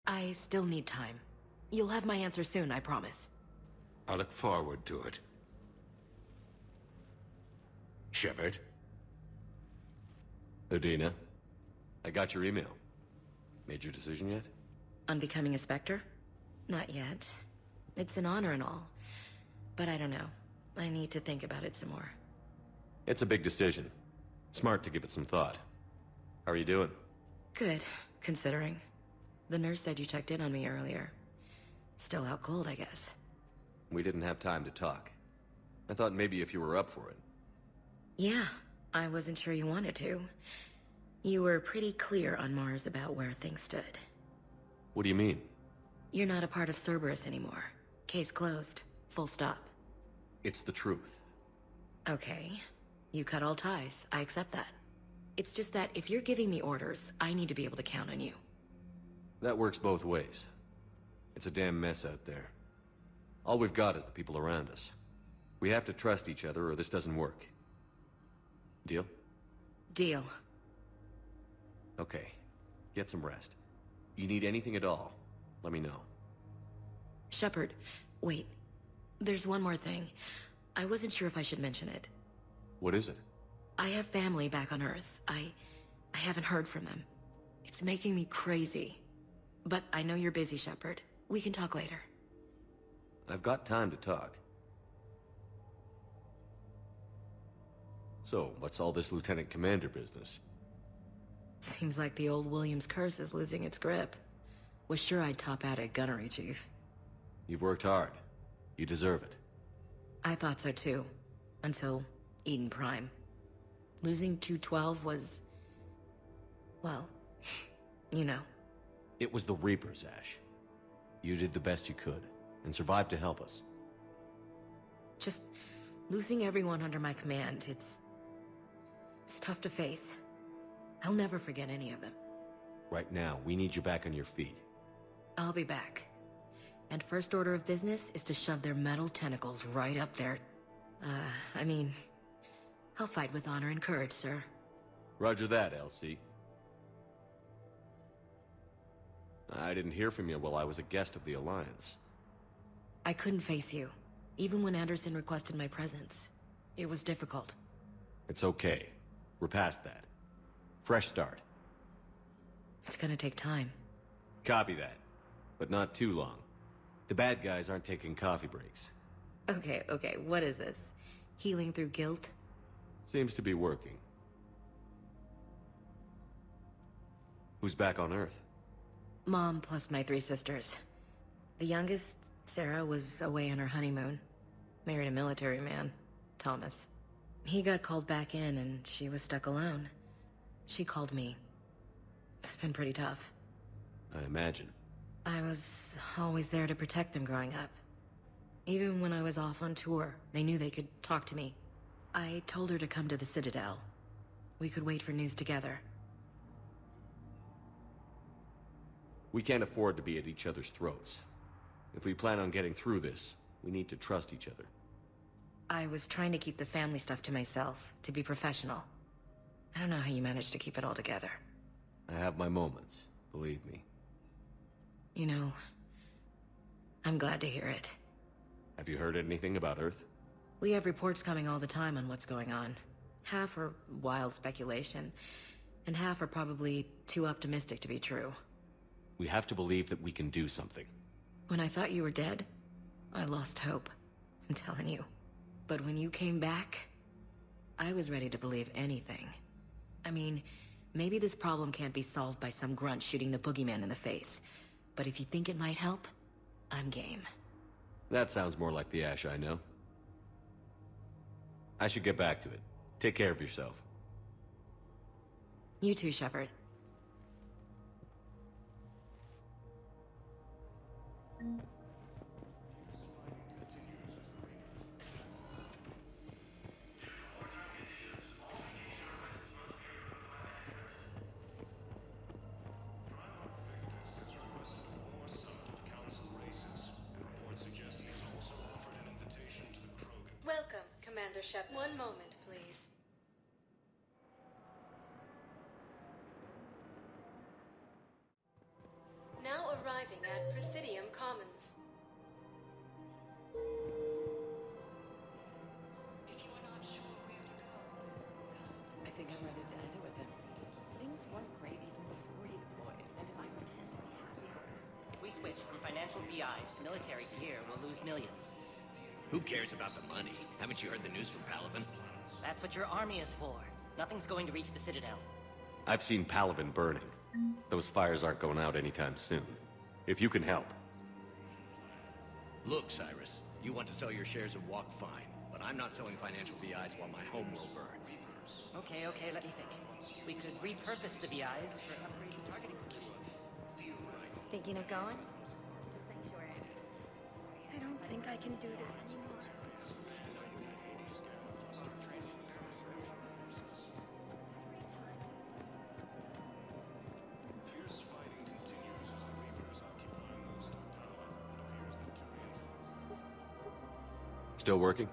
I still need time. You'll have my answer soon, I promise. I look forward to it. Shepard? Udina, I got your email. Made your decision yet? On becoming a Spectre? Not yet. It's an honor and all. But I don't know. I need to think about it some more. It's a big decision. Smart to give it some thought. How are you doing? Good, considering. The nurse said you checked in on me earlier. Still out cold, I guess. We didn't have time to talk. I thought maybe if you were up for it. Yeah, I wasn't sure you wanted to. You were pretty clear on Mars about where things stood. What do you mean? You're not a part of Cerberus anymore. Case closed. Full stop. It's the truth. Okay. You cut all ties. I accept that. It's just that if you're giving me orders, I need to be able to count on you. That works both ways. It's a damn mess out there. All we've got is the people around us. We have to trust each other or this doesn't work. Deal? Deal. Okay. Get some rest. You need anything at all, let me know. Shepard, wait. There's one more thing. I wasn't sure if I should mention it. What is it? I have family back on Earth. I haven't heard from them. It's making me crazy. But I know you're busy, Shepard. We can talk later. I've got time to talk. So, what's all this Lieutenant Commander business? Seems like the old Williams curse is losing its grip. Was sure I'd top out at gunnery, Chief. You've worked hard. You deserve it. I thought so too. Until Eden Prime. Losing 212 was... well, you know. It was the Reapers, Ash. You did the best you could, and survived to help us. Just losing everyone under my command, it's tough to face. I'll never forget any of them. Right now, we need you back on your feet. I'll be back. And first order of business is to shove their metal tentacles right up there. I mean, I'll fight with honor and courage, sir. Roger that, LC. I didn't hear from you while I was a guest of the Alliance. I couldn't face you, even when Anderson requested my presence. It was difficult. It's okay. We're past that. Fresh start. It's gonna take time. Copy that. But not too long. The bad guys aren't taking coffee breaks. Okay, what is this? Healing through guilt? Seems to be working. Who's back on Earth? Mom plus my 3 sisters. The youngest, Sarah, was away on her honeymoon. Married a military man, Thomas. He got called back in and she was stuck alone. She called me. It's been pretty tough. I imagine. I was always there to protect them growing up. Even when I was off on tour, they knew they could talk to me. I told her to come to the Citadel. We could wait for news together. We can't afford to be at each other's throats. If we plan on getting through this, we need to trust each other. I was trying to keep the family stuff to myself, to be professional. I don't know how you managed to keep it all together. I have my moments, believe me. You know, I'm glad to hear it. Have you heard anything about Earth? We have reports coming all the time on what's going on. Half are wild speculation, and half are probably too optimistic to be true. We have to believe that we can do something. When I thought you were dead, I lost hope. I'm telling you. But when you came back, I was ready to believe anything. I mean, maybe this problem can't be solved by some grunt shooting the boogeyman in the face. But if you think it might help, I'm game. That sounds more like the Ash I know. I should get back to it. Take care of yourself. You too, Shepard. Welcome, Commander Shep. One moment, please. Now arriving At Presidium Commons. If you are not sure where to go, I think I'm ready to end it with him. Things weren't great even before he deployed, and if I pretend to be happier... If we switch from financial VIs to military gear, we'll lose millions. Who cares about the money? Haven't you heard the news from Palaven? That's what your army is for. Nothing's going to reach the Citadel. I've seen Palaven burning. Those fires aren't going out anytime soon. If you can help. Look, Cyrus, you want to sell your shares of Walk, fine, but I'm not selling financial VIs while my homeworld burns. Okay, let me think. We could repurpose the VIs for upgraded targeting systems. Thinking of going? To Sanctuary. I don't think I can do this anymore. Still working?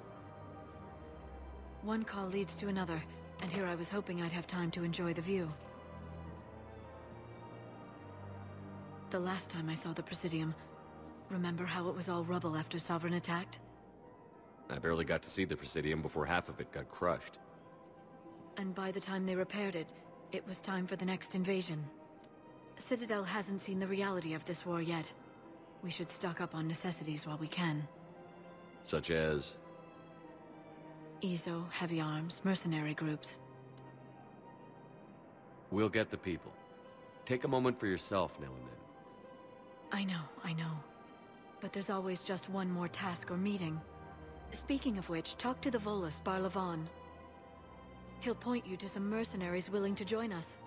One call leads to another, and here I was hoping I'd have time to enjoy the view. The last time I saw the Presidium, remember how it was all rubble after Sovereign attacked? I barely got to see the Presidium before half of it got crushed. And by the time they repaired it, it was time for the next invasion. Citadel hasn't seen the reality of this war yet. We should stock up on necessities while we can. Such as... EZO, heavy arms, mercenary groups. We'll get the people. Take a moment for yourself now and then. I know. But there's always just one more task or meeting. Speaking of which, talk to the Volus, Barlavan. He'll point you to some mercenaries willing to join us.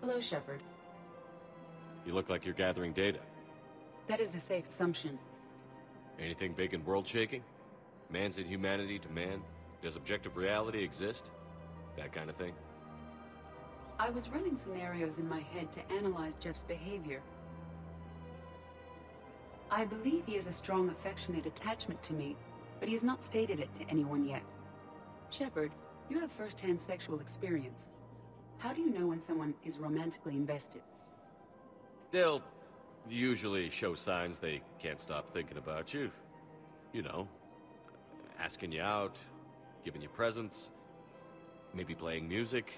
Hello, Shepard. You look like you're gathering data. That is a safe assumption. Anything big and world-shaking? Man's inhumanity to man? Does objective reality exist? That kind of thing? I was running scenarios in my head to analyze Jeff's behavior. I believe he has a strong affectionate attachment to me, but he has not stated it to anyone yet. Shepard, you have first-hand sexual experience. How do you know when someone is romantically invested? They'll usually show signs they can't stop thinking about you. You know, asking you out, giving you presents, maybe playing music.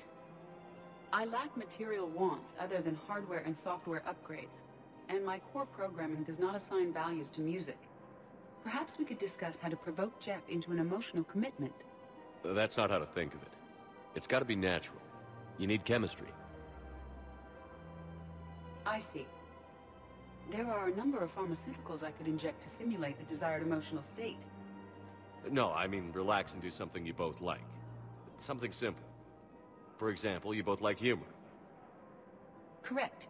I lack material wants other than hardware and software upgrades, and my core programming does not assign values to music. Perhaps we could discuss how to provoke Jeff into an emotional commitment. That's not how to think of it. It's got to be natural. You need chemistry. I see. There are a number of pharmaceuticals I could inject to simulate the desired emotional state. No, I mean relax and do something you both like. Something simple. For example, you both like humor. Correct.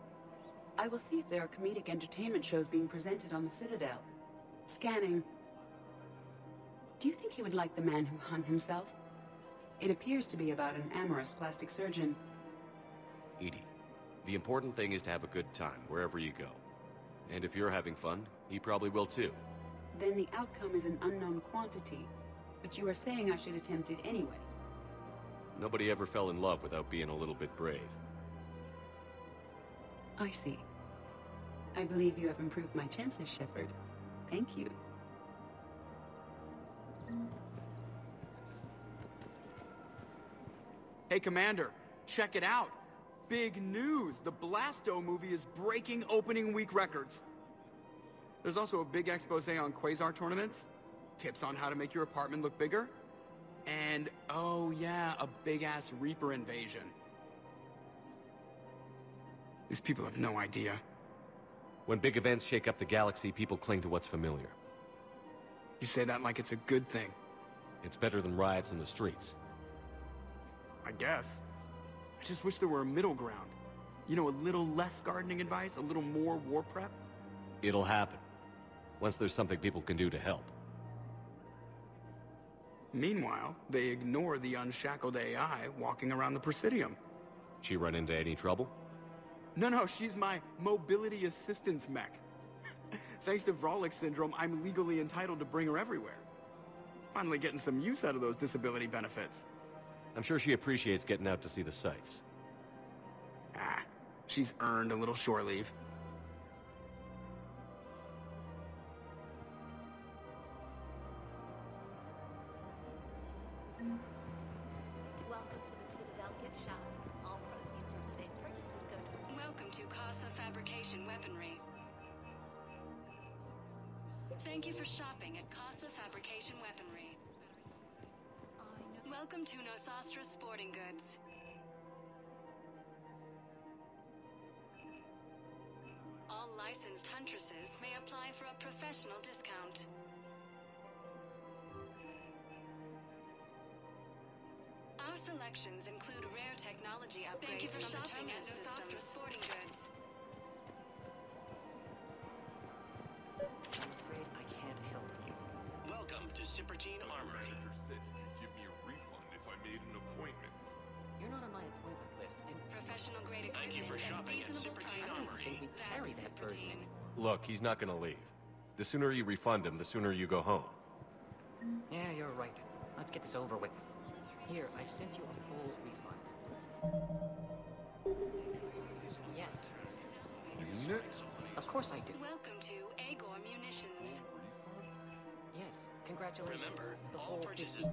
I will see if there are comedic entertainment shows being presented on the Citadel. Scanning. Do you think he would like The Man Who Hung Himself? It appears to be about an amorous plastic surgeon. Edie, the important thing is to have a good time wherever you go. And if you're having fun, he probably will too. Then the outcome is an unknown quantity. But you are saying I should attempt it anyway. Nobody ever fell in love without being a little bit brave. I see. I believe you have improved my chances, Shepard. Thank you. Hey, Commander, check it out. Big news! The Blasto movie is breaking opening week records. There's also a big expose on Quasar tournaments, tips on how to make your apartment look bigger, and, oh yeah, a big-ass Reaper invasion. These people have no idea. When big events shake up the galaxy, people cling to what's familiar. You say that like it's a good thing. It's better than riots in the streets. I guess. I just wish there were a middle ground. You know, a little less gardening advice, a little more war prep. It'll happen. Once there's something people can do to help. Meanwhile, they ignore the unshackled AI walking around the Presidium. She run into any trouble? No, she's my mobility assistance mech. Thanks to Vrolic syndrome, I'm legally entitled to bring her everywhere. Finally getting some use out of those disability benefits. I'm sure she appreciates getting out to see the sights. Ah, she's earned a little shore leave. Welcome to the Citadel gift shop. All proceeds from today's purchases go to... Welcome to Casa Fabrication Weaponry. Thank you for shopping at Casa Fabrication Weaponry. Welcome to Nosastra Sporting Goods. All licensed huntresses may apply for a professional discount. Our selections include rare technology upgrades. Thank you for shopping at Nosastra Sporting Goods. I'm afraid I can't help you. Welcome to Sippertine Armory. Said you'd give me a refund if I made an appointment. You're not on my appointment list, and Professional grade equipment. Thank you for shopping at reasonable Sippertine prices. Armory. we carry that version. Look, he's not gonna leave. The sooner you refund him, the sooner you go home. Yeah, you're right. Let's get this over with. Here, I've sent you a full refund. Yes, You it? of course I do. Welcome to Agor Munitions. Yes, congratulations. Remember, the all whole purchases... 50